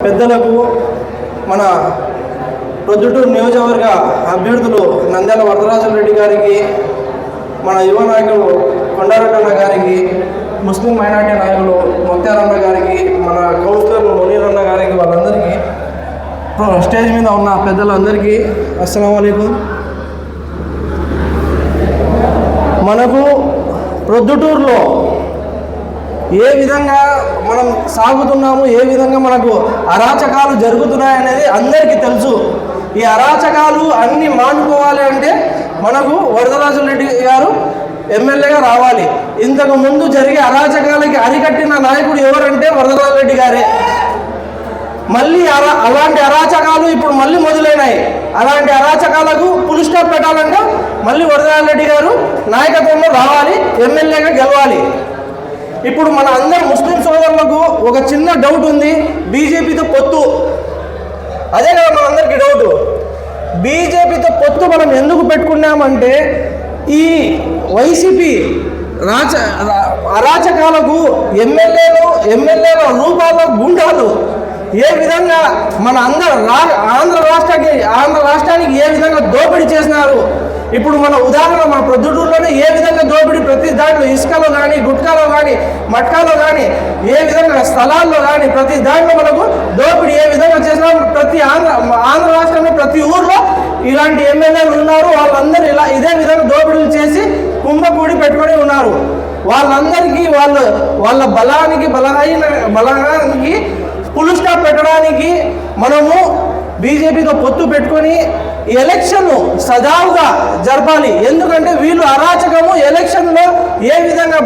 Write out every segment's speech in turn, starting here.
పెద్దలకు మన ప్రొద్దుటూరు నియోజకవర్గ అభ్యర్థులు నంద్యాల వరదరాజరెడ్డి గారికి, మన యువ నాయకులు కొండారెడ్డి గారికి, ముస్లిం మైనార్టీ నాయకులు మొత్తారన్న గారికి, మన కౌన్సిలర్ మునీరన్న గారికి, వాళ్ళందరికీ స్టేజ్ మీద ఉన్న పెద్దలందరికీ అస్సలాము అలైకుం. మనకు ప్రొద్దుటూరులో ఏ విధంగా మనం సాగుతున్నాము, ఏ విధంగా మనకు అరాచకాలు జరుగుతున్నాయనేది అందరికీ తెలుసు. ఈ అరాచకాలు అన్నీ మానుకోవాలి అంటే మనకు వరదరాజరెడ్డి గారు ఎమ్మెల్యేగా రావాలి. ఇంతకు ముందు జరిగే అరాచకాలకి అరికట్టిన నాయకుడు ఎవరంటే వరదరాజరెడ్డి గారే. మళ్ళీ అలాంటి అరాచకాలు ఇప్పుడు మళ్ళీ మొదలైనాయి. అలాంటి అరాచకాలకు ఫుల్ స్టాప్ పెట్టాలంటే మళ్ళీ వరదరాజరెడ్డి గారు నాయకత్వంలో రావాలి, ఎమ్మెల్యేగా గెలవాలి. ఇప్పుడు మన అందరు ముస్లిం సోదరులకు ఒక చిన్న డౌట్ ఉంది, బీజేపీతో పొత్తు. అదే కదా మనందరికీ డౌట్. బీజేపీతో పొత్తు మనం ఎందుకు పెట్టుకున్నామంటే ఈ వైసీపీ అరాచకాలకు ఎమ్మెల్యేల రూపాల్లో గుండాలు ఏ విధంగా మన ఆంధ్ర రాష్ట్రానికి ఏ విధంగా దోపిడీ చేసినారు. ఇప్పుడు మన ఉదాహరణ మన ప్రొద్దుటూరులోనే ఏ విధంగా దోపిడీ, ప్రతి దాంట్లో ఇసుకలో కానీ, గుట్కాలో కానీ, మట్కాలో కానీ, ఏ విధంగా స్థలాల్లో కానీ ప్రతి దాంట్లో మనకు దోపిడీ ఏ విధంగా చేసినా ప్రతి ఆంధ్ర రాష్ట్రంలో ప్రతి ఊర్లో ఇలాంటి ఎమ్మెల్యేలు ఉన్నారు. వాళ్ళందరూ ఇదే విధంగా దోపిడీలు చేసి కుంభకూడి పెట్టుకొని ఉన్నారు. వాళ్ళందరికీ వాళ్ళ బలానికి ఫుల్ స్టాప్ పెట్టడానికి మనము బీజేపీతో పొత్తు పెట్టుకొని ఎలక్షన్ సజావుగా జరపాలి. ఎందుకంటే వీళ్ళు అరాచకము ఎలక్షన్లో ఏ విధంగా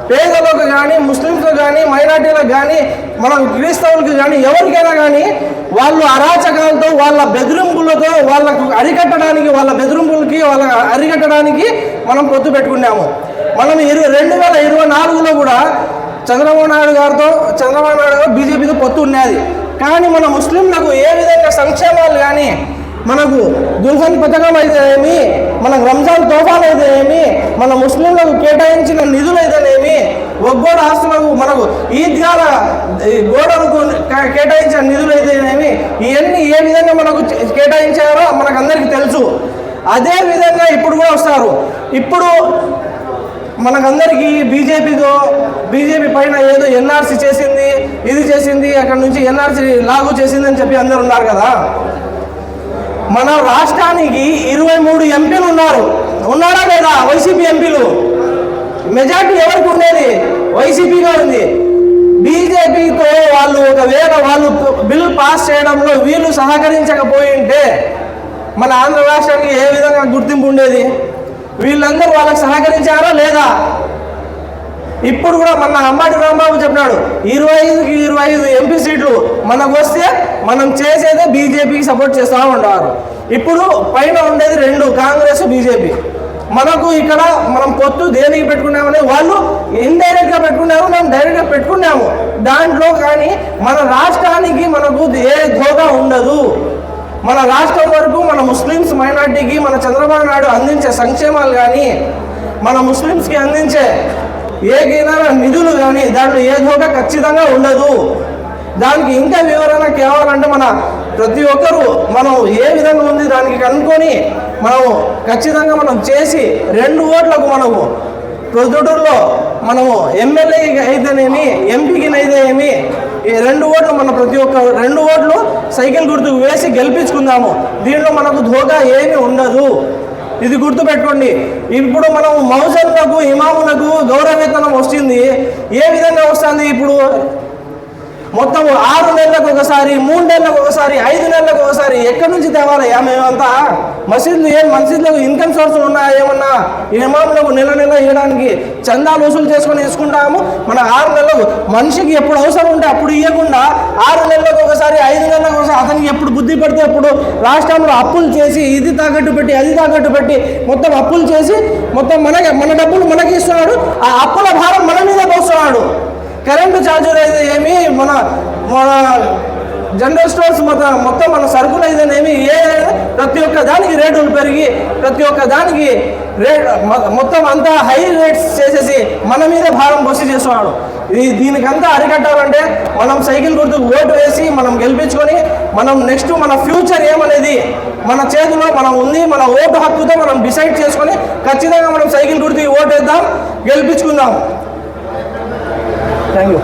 పేదలకు కానీ, ముస్లింలకు కానీ, మైనార్టీలకు కానీ, మన క్రైస్తవులకు కానీ, ఎవరికైనా కానీ వాళ్ళు అరాచకాలతో, వాళ్ళ బెదిరింపులతో వాళ్ళకు అరికట్టడానికి మనం పొత్తు పెట్టుకున్నాము. మనం 2024లో కూడా చంద్రబాబు నాయుడు గారు బీజేపీతో పొత్తు ఉన్నది. కానీ మన ముస్లింలకు ఏ విధంగా సంక్షేమాలు కానీ, మనకు దుల్హన్ పథకం అయితే ఏమి, మనకు రంజాన్ తోఫాలు అయితే ఏమి, మన ముస్లింలకు కేటాయించిన నిధులు అయితేనేమి, ఒగ్గోడ ఆస్తులకు మనకు ఈద్గాల గోడలకు కేటాయించిన నిధులు అయితేనేమి, ఇవన్నీ ఏ విధంగా మనకు కేటాయించారో మనకు అందరికీ తెలుసు. అదే విధంగా ఇప్పుడు కూడా వస్తారు. ఇప్పుడు మనకందరికీ బీజేపీ పైన ఏదో ఎన్ఆర్సీ చేసింది, ఇది చేసింది, అక్కడ నుంచి ఎన్ఆర్సీ లాగు చేసింది అని చెప్పి అందరు ఉన్నారు కదా. మన రాష్ట్రానికి 23 ఎంపీలు ఉన్నారా లేదా? వైసీపీ ఎంపీలు మెజార్టీ ఎవరికి ఉండేది? వైసీపీగా ఉంది. బీజేపీతో ఒకవేళ వాళ్ళు బిల్ పాస్ చేయడంలో వీళ్ళు సహకరించకపోయి ఉంటే మన ఆంధ్ర రాష్ట్రానికి ఏ విధంగా గుర్తింపు ఉండేది? వీళ్ళందరూ వాళ్ళకి సహకరించారా లేదా? ఇప్పుడు కూడా మన అంబాటి రాంబాబు చెప్పినాడు 25కి 25 ఎంపీ సీట్లు మనకు వస్తే మనం చేసేదే బీజేపీకి సపోర్ట్ చేస్తూ ఉంటారు. ఇప్పుడు పైన ఉండేది 2, కాంగ్రెస్, బీజేపీ. మనకు ఇక్కడ మనం పొత్తు దేనికి పెట్టుకున్నామని వాళ్ళు ఇండైరెక్ట్గా పెట్టుకున్నాము, మనం డైరెక్ట్గా పెట్టుకున్నాము. దాంట్లో కానీ మన రాష్ట్రానికి మనకు ఏ ధోకా ఉండదు. మన రాష్ట్రం వరకు మన ముస్లిమ్స్ మైనార్టీకి మన చంద్రబాబు నాయుడు అందించే సంక్షేమాలు కానీ, మన ముస్లిమ్స్కి అందించే ఏదైనా నిధులు కానీ దాంట్లో ఏ ధోకా ఖచ్చితంగా ఉండదు. దానికి ఇంకా వివరణ కావాలంటే మన ప్రతి ఒక్కరూ మనం ఏ విధంగా ఉంది దానికి కనుక్కొని మనము ఖచ్చితంగా మనం చేసి 2 ఓట్లకు మనము ప్రొద్దుటూరులో మనము ఎమ్మెల్యేకి అయితేనేమి, ఎంపీకి అయితేనేమి ఈ 2 ఓట్లు మన ప్రతి ఒక్క 2 ఓట్లు సైకిల్ గుర్తుకు వేసి గెలిపించుకుందాము. దీంట్లో మనకు ధోకా ఏమీ ఉండదు. ఇది గుర్తుపెట్టుకోండి. ఇప్పుడు మనం మౌజన్లకు, ఇమాములకు గౌరవవేతనం వస్తుంది. ఏ విధంగా వస్తుంది? ఇప్పుడు మొత్తం 6 నెలలకు ఒకసారి, 3 నెలలకు ఒకసారి, 5 నెలలకు ఒకసారి ఎక్కడి నుంచి తేవాలయ్యా? మేమంతా మసీదులకు ఇన్కమ్ సోర్సులు ఉన్నాయా? ఏమన్నా ఇమాములకు నెల ఇవ్వడానికి చందాలు వసూలు చేసుకొని తీసుకుంటాము. మన 6 నెలలకు మనిషికి ఎప్పుడు అవసరం ఉంటే అప్పుడు ఇవ్వకుండా 6 నెలలకు ఒకసారి, 5 నెలలకు ఒకసారి అతనికి ఎప్పుడు బుద్ధి పడితే అప్పుడు రాష్ట్రంలో అప్పులు చేసి ఇది తాకట్టు పెట్టి అది తాకట్టు పెట్టి మొత్తం అప్పులు చేసి మొత్తం మన డబ్బులు మనకి ఇస్తున్నాడు. ఆ అప్పుల భారం మన మీద పోస్తున్నాడు. కరెంటు ఛార్జీలు అయితే ఏమి, మన జనరల్ స్టోర్స్ మొత్తం మన సరుకులు అయితేనేమి ప్రతి ఒక్క దానికి రేట్లు పెరిగి ప్రతి ఒక్క దానికి మొత్తం అంతా హై రేట్స్ చేసేసి మన మీద భారం బస్సు చేస్తున్నాడు. దీనికంతా అరికట్టాలంటే మనం సైకిల్ గుర్తుకు ఓటు వేసి మనం గెలిపించుకొని మనం నెక్స్ట్ మన ఫ్యూచర్ ఏమనేది మన చేతిలో మనం ఉంది, మన ఓటు హక్కుతో మనం డిసైడ్ చేసుకొని ఖచ్చితంగా మనం సైకిల్ గుర్తుకి ఓటు వేద్దాం, గెలిపించుకుందాం. Thank you.